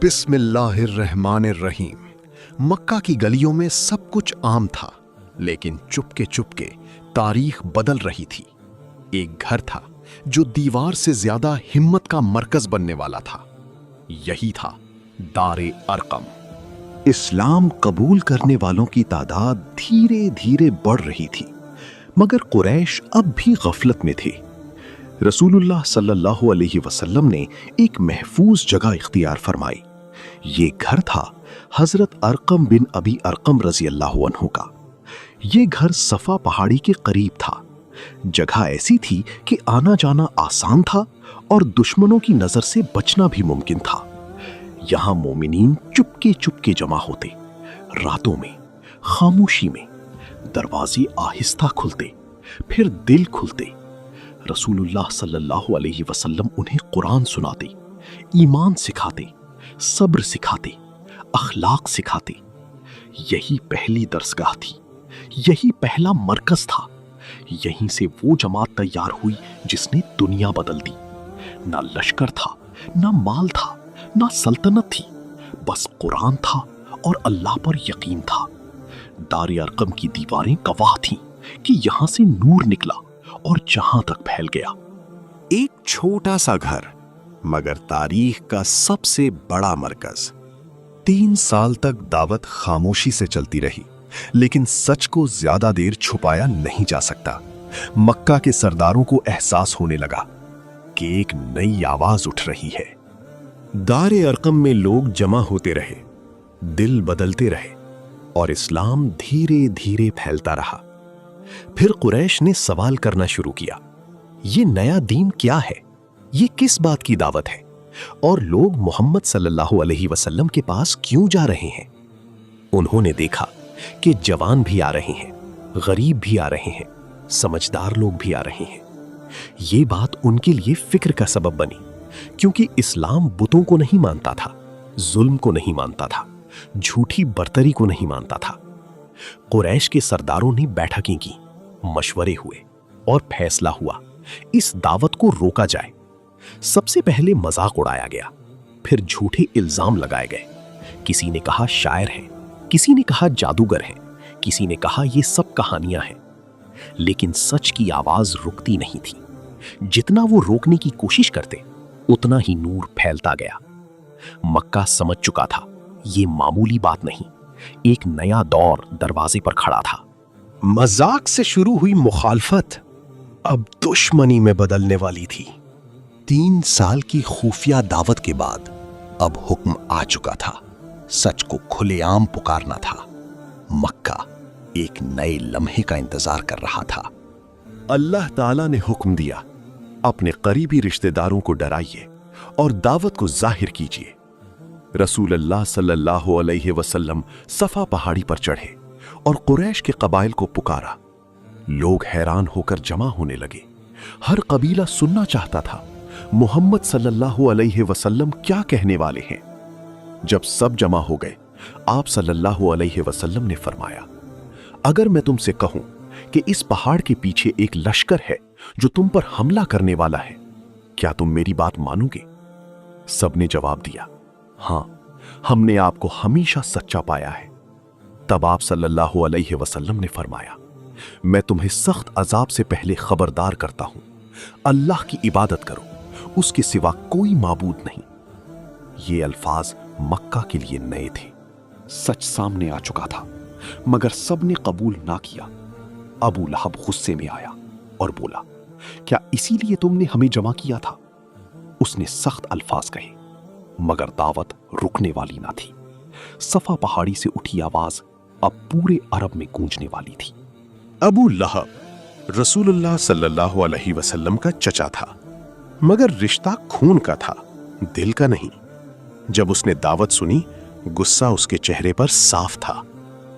बिस्मिल्लाहिर्रहमानिर्रहीम। मक्का की गलियों में सब कुछ आम था, लेकिन चुपके चुपके तारीख बदल रही थी। एक घर था जो दीवार से ज्यादा हिम्मत का मरकज बनने वाला था। यही था दारे अरकम। इस्लाम कबूल करने वालों की तादाद धीरे धीरे बढ़ रही थी, मगर कुरैश अब भी गफलत में थे। रसूलुल्लाह सल्लल्लाहु अलैहि वसल्लम ने एक महफूज जगह इख्तियार फरमाई। ये घर था हजरत अरकम बिन अबी अरकम रजी अल्लाहु अन्हु का। ये घर सफा पहाड़ी के करीब था। जगह ऐसी थी कि आना जाना आसान था और दुश्मनों की नजर से बचना भी मुमकिन था। यहां मोमिनीन चुपके चुपके जमा होते, रातों में, खामोशी में। दरवाजे आहिस्ता खुलते, फिर दिल खुलते। रसूलुल्लाह सल्लल्लाहु अलैहि वसल्लम उन्हें कुरान सुनाते, ईमान सिखाते, सब्र सिखाते, अखलाक सिखाते। यही पहली दरसगाह थी, यही पहला मरकज था। यहीं से वो जमात तैयार हुई जिसने दुनिया बदल दी। ना लश्कर था, ना माल था, ना सल्तनत थी, बस कुरान था और अल्लाह पर यकीन था। दारे अरकम की दीवारें गवाह थीं कि यहां से नूर निकला और जहां तक फैल गया। एक छोटा सा घर, मगर तारीख का सबसे बड़ा मरकज। 3 साल तक दावत खामोशी से चलती रही, लेकिन सच को ज्यादा देर छुपाया नहीं जा सकता। मक्का के सरदारों को एहसास होने लगा कि एक नई आवाज उठ रही है। दारे अरकम में लोग जमा होते रहे, दिल बदलते रहे और इस्लाम धीरे धीरे फैलता रहा। फिर कुरैश ने सवाल करना शुरू किया, ये नया दीन क्या है? ये किस बात की दावत है? और लोग मोहम्मद सल्लल्लाहु अलैहि वसल्लम के पास क्यों जा रहे हैं? उन्होंने देखा कि जवान भी आ रहे हैं, गरीब भी आ रहे हैं, समझदार लोग भी आ रहे हैं। ये बात उनके लिए फिक्र का सबब बनी, क्योंकि इस्लाम बुतों को नहीं मानता था, जुल्म को नहीं मानता था, झूठी बर्तरी को नहीं मानता था। कुरैश के सरदारों ने बैठकें की, मशवरे हुए और फैसला हुआ इस दावत को रोका जाए। सबसे पहले मजाक उड़ाया गया, फिर झूठे इल्जाम लगाए गए। किसी ने कहा शायर है, किसी ने कहा जादूगर है, किसी ने कहा ये सब कहानियां हैं। लेकिन सच की आवाज रुकती नहीं थी। जितना वो रोकने की कोशिश करते, उतना ही नूर फैलता गया। मक्का समझ चुका था ये मामूली बात नहीं, एक नया दौर दरवाजे पर खड़ा था। मजाक से शुरू हुई मुखालफत अब दुश्मनी में बदलने वाली थी। 3 साल की खुफिया दावत के बाद अब हुक्म आ चुका था। सच को खुलेआम पुकारना था। मक्का एक नए लम्हे का इंतजार कर रहा था। अल्लाह ताला ने हुक्म दिया, अपने करीबी रिश्तेदारों को डराइए और दावत को जाहिर कीजिए। रसूलुल्लाह सल्लल्लाहु अलैहि वसल्लम सफा पहाड़ी पर चढ़े और कुरैश के कबाइल को पुकारा। लोग हैरान होकर जमा होने लगे। हर कबीला सुनना चाहता था मोहम्मद सल्लल्लाहु अलैहि वसल्लम क्या कहने वाले हैं। जब सब जमा हो गए, आप सल्लल्लाहु अलैहि वसल्लम ने फरमाया, अगर मैं तुमसे कहूं कि इस पहाड़ के पीछे एक लश्कर है जो तुम पर हमला करने वाला है, क्या तुम मेरी बात मानोगे? सबने जवाब दिया, हां, हमने आपको हमेशा सच्चा पाया है। तब आप सल्लल्लाहु अलैहि वसल्लम ने फरमाया, मैं तुम्हें सख्त अजाब से पहले खबरदार करता हूं, अल्लाह की इबादत करो, उसके सिवा कोई माबूद नहीं। ये अल्फाज मक्का के लिए नए थे। सच सामने आ चुका था, मगर सबने कबूल ना किया। अबू लहब गुस्से में आया और बोला, क्या इसीलिए तुमने हमें जमा किया था? उसने सख्त अल्फाज कहे, मगर दावत रुकने वाली ना थी। सफा पहाड़ी से उठी आवाज अब पूरे अरब में गूंजने वाली थी। अबू लहब रसूलुल्लाह सल्लल्लाहु अलैहि वसल्लम का चचा था, मगर रिश्ता खून का था, दिल का नहीं। जब उसने दावत सुनी, गुस्सा उसके चेहरे पर साफ था।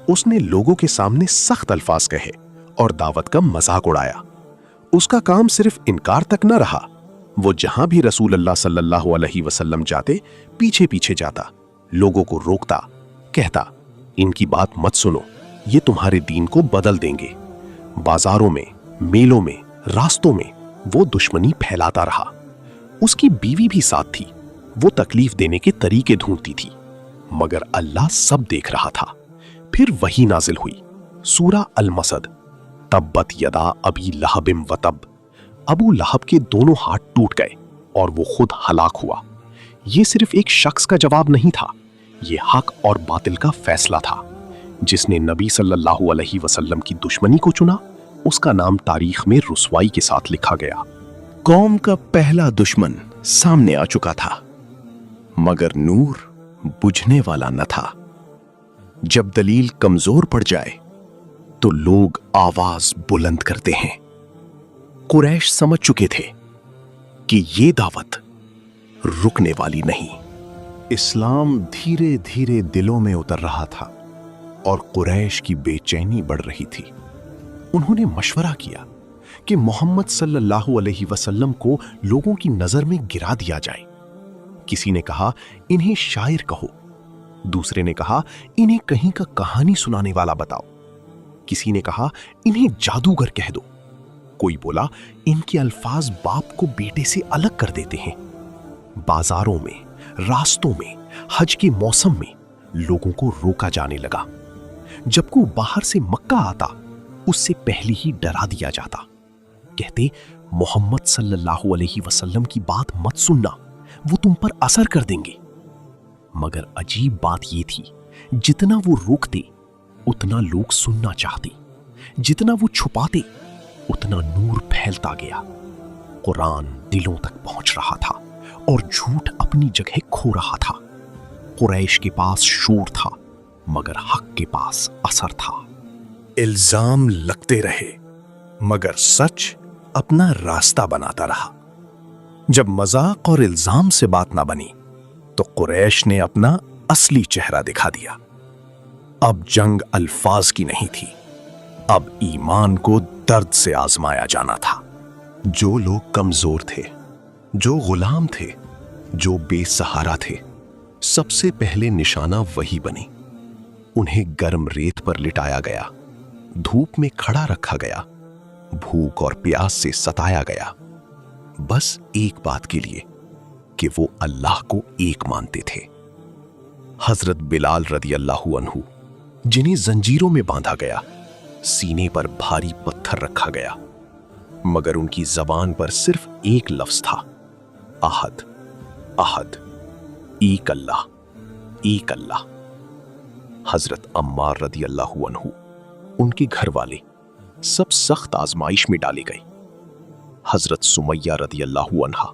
उसने लोगों के सामने सख्त अल्फाज कहे और दावत का मजाक उड़ाया। उसका काम सिर्फ इनकार तक न रहा, वो जहां भी रसूलुल्लाह सल्लल्लाहु अलैहि वसल्लम जाते, पीछे पीछे जाता, लोगों को रोकता, कहता, इनकी बात मत सुनो, ये तुम्हारे दीन को बदल देंगे। बाजारों में, मेलों में, रास्तों में वो दुश्मनी फैलाता रहा। उसकी बीवी भी साथ थी। वो तकलीफ देने के तरीके ढूंढती थी, मगर अल्लाह सब देख रहा था। फिर वही नाजिल हुई, सूरा अल-मसद, तब्बत यदा अबी लहबिम वतब। अबू लहब के दोनों हाथ टूट गए और वो खुद हलाक हुआ। ये सिर्फ एक शख्स का जवाब नहीं था, ये हक और बातिल का फैसला था। जिसने नबी सल्लल्लाहु अलैहि वसल्लम की दुश्मनी को चुना, उसका नाम तारीख में रुसवाई के साथ लिखा गया। कौम का पहला दुश्मन सामने आ चुका था, मगर नूर बुझने वाला न था। जब दलील कमजोर पड़ जाए तो लोग आवाज बुलंद करते हैं। कुरैश समझ चुके थे कि ये दावत रुकने वाली नहीं। इस्लाम धीरे धीरे दिलों में उतर रहा था और कुरैश की बेचैनी बढ़ रही थी। उन्होंने मशवरा किया कि मोहम्मद सल्लल्लाहु अलैहि वसल्लम को लोगों की नजर में गिरा दिया जाए। किसी ने कहा, इन्हें शायर कहो। दूसरे ने कहा, इन्हें कहीं का कहानी सुनाने वाला बताओ। किसी ने कहा, इन्हें जादूगर कह दो। कोई बोला, इनके अल्फाज बाप को बेटे से अलग कर देते हैं। बाजारों में, रास्तों में, हज के मौसम में लोगों को रोका जाने लगा। जब कोई बाहर से मक्का आता, उससे पहले ही डरा दिया जाता। कहते, मोहम्मद सल्लल्लाहु अलैहि वसल्लम की बात मत सुनना, वो तुम पर असर कर देंगे। मगर अजीब बात ये थी, जितना वो रोकते उतना लोग सुनना चाहते, जितना वो छुपाते उतना नूर फैलता गया। कुरान दिलों तक पहुंच रहा था और झूठ अपनी जगह खो रहा था। कुरैश के पास शोर था, मगर हक के पास असर था। इल्जाम लगते रहे, मगर सच अपना रास्ता बनाता रहा। जब मजाक और इल्जाम से बात ना बनी, तो कुरैश ने अपना असली चेहरा दिखा दिया। अब जंग अल्फाज की नहीं थी, अब ईमान को दर्द से आजमाया जाना था। जो लोग कमजोर थे, जो गुलाम थे, जो बेसहारा थे, सबसे पहले निशाना वही बने। उन्हें गर्म रेत पर लिटाया गया, धूप में खड़ा रखा गया, भूख और प्यास से सताया गया, बस एक बात के लिए कि वो अल्लाह को एक मानते थे। हजरत बिलाल रदी अल्लाहु अन्हु, जिन्हें जंजीरों में बांधा गया, सीने पर भारी पत्थर रखा गया, मगर उनकी जबान पर सिर्फ एक लफ्ज था, अहद अहद, एक अल्लाह एक अल्लाह। हजरत अम्मार रदी अल्लाहु अन्हु, उनके घर वाले सब सख्त आजमाइश में डाले गए। हजरत सुमैया रदी अल्लाहु अन्हा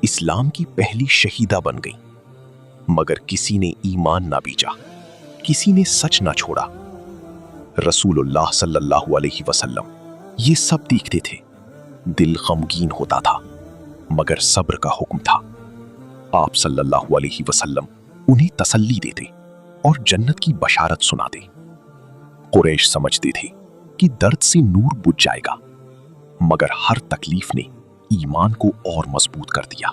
इस्लाम की पहली शहीदा बन गई, मगर किसी ने ईमान ना बीजा, किसी ने सच ना छोड़ा। रसूलुल्लाह सल्लल्लाहु अलैहि वसल्लम ये सब देखते थे, दिल गमगीन होता था, मगर सब्र का हुक्म था। आप सल्लल्लाहु अलैहि वसल्लम उन्हें तसल्ली देते और जन्नत की बशारत सुनाते। कुरैश समझते थे कि दर्द से नूर बुझ जाएगा, मगर हर तकलीफ ने ईमान को और मजबूत कर दिया।